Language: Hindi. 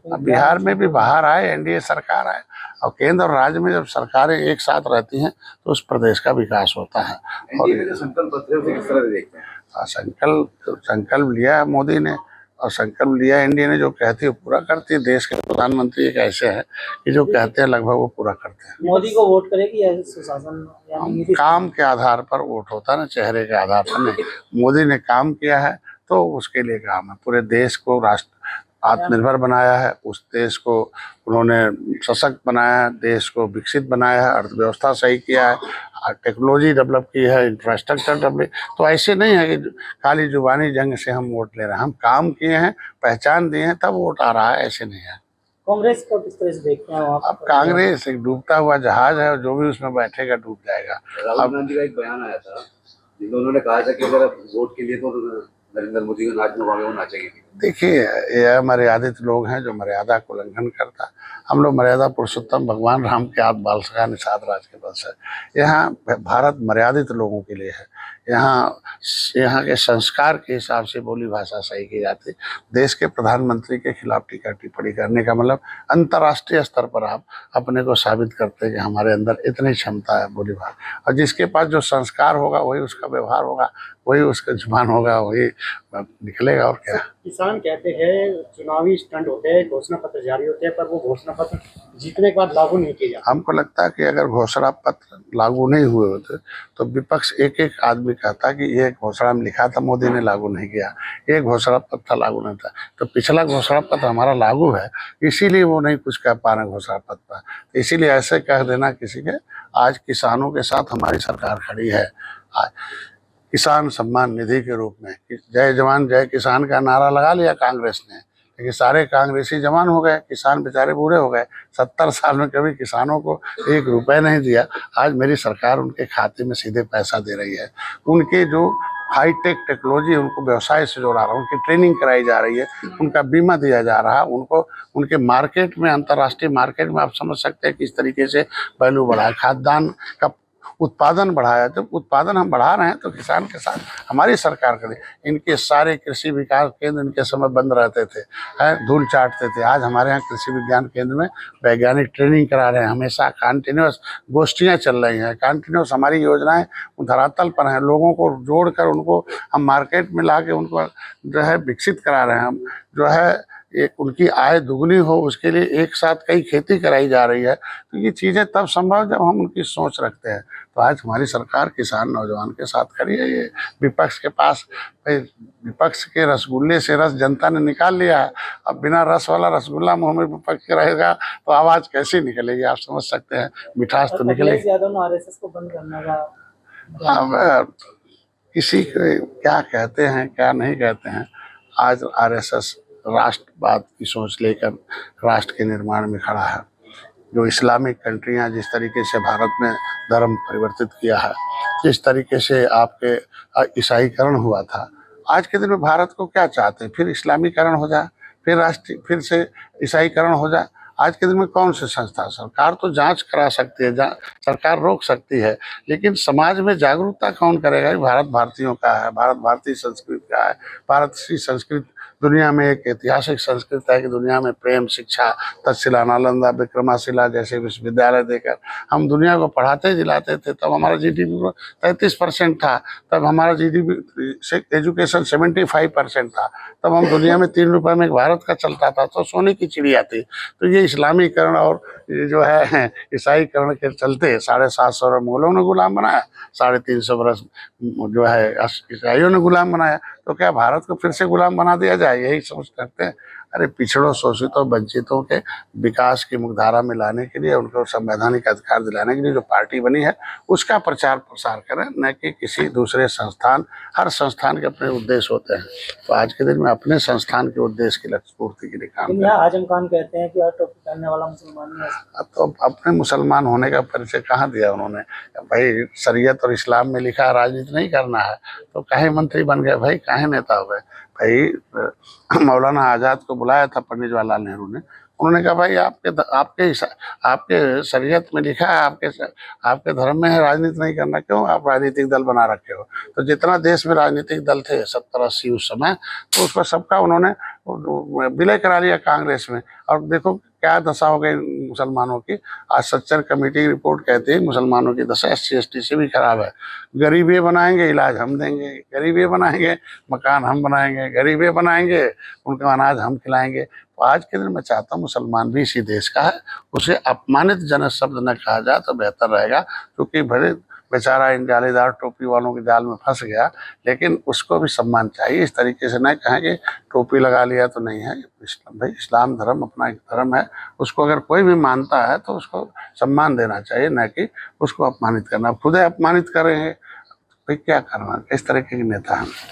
अब बिहार में भी बाहर आए, एनडीए सरकार आए, और केंद्र और राज्य में जब सरकारें एक साथ रहती हैं तो उस प्रदेश का विकास होता है। और एनडीए में जो संकल्प पत्र है उसे किस तरह से देखते हैं? संकल्प लिया है मोदी ने, और संकल्प लिया एनडीए ने, जो कहती है पूरा करती है। देश के प्रधानमंत्री एक ऐसे हैं कि जो कहते हैं लगभग वो पूरा करते हैं। मोदी को वोट करेगी या सुशासन? काम के आधार पर वोट होता है ना, चेहरे के आधार पर नहीं। मोदी ने काम किया है तो उसके लिए काम है। पूरे देश को राष्ट्र आत्मनिर्भर बनाया है, उस देश को उन्होंने सशक्त बनाया है, देश को विकसित बनाया है, अर्थव्यवस्था सही किया है, टेक्नोलॉजी डेवलप की है, इंफ्रास्ट्रक्चर डेवलप। तो ऐसे नहीं है कि खाली जुबानी जंग से हम वोट ले रहे हैं। हम काम किए हैं, पहचान दिए हैं, तब वोट आ रहा है, ऐसे नहीं है। कांग्रेस को किस तरह से देखते हैं आप? अब कांग्रेस एक डूबता हुआ जहाज है, और जो भी उसमें बैठेगा डूब जाएगा। राहुल गांधी का एक बयान आया था जिसमें उन्होंने कहा था कि अगर वोट के लिए तो नरेंद्र मोदी को नाच में वो नाचेंगे। देखिए, यह मर्यादित लोग हैं जो मर्यादा को उल्लंघन करता। हम लोग मर्यादा पुरुषोत्तम भगवान राम के आद बाल सखा निषाद राज के बल से। यहाँ भारत मर्यादित लोगों के लिए है। यहाँ के संस्कार के हिसाब से बोली भाषा सही की जाती। देश के प्रधानमंत्री के खिलाफ टीका टिप्पणी करने का मतलब अंतर्राष्ट्रीय स्तर पर आप अपने को साबित करते हैं कि हमारे अंदर इतनी क्षमता है बोली भाषा। और जिसके पास जो संस्कार होगा वही उसका व्यवहार होगा, वही उसका जुबान होगा, वही निकलेगा। और क्या, किसान कहते हैं चुनावी स्टंट होते हैं, घोषणा पत्र जारी होते हैं, पर वो घोषणा पत्र जीतने के बाद लागू नहीं किए जाते। हमको लगता है कि अगर घोषणा पत्र लागू नहीं हुए होते तो विपक्ष एक एक आदमी कहता कि ये घोषणा में लिखा था, मोदी ने लागू नहीं किया, ये घोषणा पत्र लागू नहीं था। तो पिछला घोषणा पत्र हमारा लागू है, इसीलिए वो नहीं कुछ कह पा रहे घोषणा पत्र पर। तो इसीलिए ऐसे कह देना किसी के, आज किसानों के साथ हमारी सरकार खड़ी है। आज किसान सम्मान निधि के रूप में जय जवान जय किसान का नारा लगा लिया कांग्रेस ने, लेकिन सारे कांग्रेसी जवान हो गए, किसान बेचारे बूढ़े हो गए। 70 साल में कभी किसानों को 1 रुपए नहीं दिया। आज मेरी सरकार उनके खाते में सीधे पैसा दे रही है। उनके जो हाईटेक टेक्नोलॉजी उनको व्यवसाय से जोड़ा रहा है, उनकी ट्रेनिंग कराई जा रही है, उनका बीमा दिया जा रहा है, उनको उनके मार्केट में, अंतर्राष्ट्रीय मार्केट में आप समझ सकते हैं किस तरीके से वैल्यू बढ़ा है। खाद्यान्न का उत्पादन बढ़ाया। जब उत्पादन हम बढ़ा रहे हैं तो किसान के साथ हमारी सरकार करे। इनके सारे कृषि विकास केंद्र इनके समय बंद रहते थे, धूल चाटते थे। आज हमारे यहाँ कृषि विज्ञान केंद्र में वैज्ञानिक ट्रेनिंग करा रहे हैं, हमेशा कंटिन्यूस गोष्ठियाँ चल रही हैं, कंटिन्यूस हमारी योजनाएं धरातल पर हैं। लोगों को जोड़कर उनको हम मार्केट में ला के उनको जो है विकसित करा रहे हैं। हम जो है एक उनकी आय दुगनी हो उसके लिए एक साथ कई खेती कराई जा रही है। तो ये चीज़ें तब संभव जब हम उनकी सोच रखते हैं। तो आज हमारी सरकार किसान नौजवान के साथ खड़ी है। ये विपक्ष के पास, विपक्ष के रसगुल्ले से रस जनता ने निकाल लिया है। अब बिना रस वाला रसगुल्ला मुंह में विपक्ष के रहेगा तो आवाज़ कैसी निकलेगी, आप समझ सकते हैं। मिठास तो निकलेगी। आरएसएस को बंद करने का अब किसी को क्या कहते हैं क्या नहीं कहते हैं। आज आरएसएस राष्ट्रवाद की सोच लेकर राष्ट्र के निर्माण में खड़ा है। जो इस्लामिक कंट्रियां जिस तरीके से भारत में धर्म परिवर्तित किया है, जिस तरीके से आपके ईसाईकरण हुआ था, आज के दिन में भारत को क्या चाहते हैं, फिर इस्लामीकरण हो जाए, फिर राष्ट्रीय, फिर से ईसाईकरण हो जाए। आज के दिन में कौन सी संस्था, सरकार तो जांच करा सकती है, सरकार रोक सकती है, लेकिन समाज में जागरूकता कौन करेगा। भारत भारतीयों का है, भारत भारतीय संस्कृति का है। भारत की संस्कृति दुनिया में एक ऐतिहासिक संस्कृति है कि दुनिया में प्रेम, शिक्षा, तक्षशिला, नालंदा, विक्रमाशिला जैसे विश्वविद्यालय देकर हम दुनिया को पढ़ाते दिलाते थे। तब हमारा GDP 33% था, तब हमारा GDP से एजुकेशन 75% था। तब हम दुनिया में 3 रुपये में भारत का चलता था, तो सोने की चिड़िया थी। तो ये इस्लामीकरण और ये जो है ईसाईकरण के चलते 750 वर्ष मुगलों ने गुलाम बनाया, 350 वर्ष जो है ईसाइयों ने गुलाम बनाया। तो क्या भारत को फिर से गुलाम बना दिया जाए, यही सोच करते हैं। अरे पिछड़ों, शोषितों, वंचितों के विकास की मुख्यधारा में लाने के लिए, उनको संवैधानिक अधिकार दिलाने के लिए जो पार्टी बनी है उसका प्रचार प्रसार करें, न कि किसी दूसरे संस्थान। हर संस्थान के अपने उद्देश्य होते हैं। तो आज के दिन में अपने संस्थान के उद्देश्य की लक्ष्य पूर्ति के लिए काम करें। आजम खान कहते हैं कि टोपी पहनने वाला मुसलमान है। तो अपने मुसलमान होने का परिचय कहाँ दिया उन्होंने। भाई शरीयत और इस्लाम में लिखा राजनीति नहीं करना है, तो काहे मंत्री बन गए भाई, काहे नेता हो गए भाई। मौलाना आज़ाद को बुलाया था पंडित जवाहरलाल नेहरू ने, उन्होंने कहा भाई आपके शरीयत में लिखा है, आपके धर्म में है राजनीति नहीं करना, क्यों आप राजनीतिक दल बना रखे हो। तो जितना देश में राजनीतिक दल थे 70-80 उस समय, तो उस पर सबका उन्होंने विलय करा लिया कांग्रेस में। और देखो क्या दशा हो गई मुसलमानों की। आज सच्चर कमेटी की रिपोर्ट कहती है मुसलमानों की दशा SC ST से भी खराब है। गरीब ये बनाएंगे, इलाज हम देंगे, गरीब ये बनाएंगे, मकान हम बनाएंगे, गरीब ये बनाएंगे, उनका अनाज हम खिलाएंगे। तो आज के दिन मैं चाहता हूँ मुसलमान भी इसी देश का है, उसे अपमानित जनक शब्द न कहा जाए तो बेहतर रहेगा। क्योंकि भले बेचारा इन जालीदार टोपी वालों के जाल में फंस गया, लेकिन उसको भी सम्मान चाहिए। इस तरीके से न कहें कि टोपी लगा लिया तो नहीं है। भाई इस्लाम धर्म अपना एक धर्म है, उसको अगर कोई भी मानता है तो उसको सम्मान देना चाहिए, न कि उसको अपमानित करना। खुद अपमानित करेंगे भाई क्या करना। इस तरीके के नेता हैं।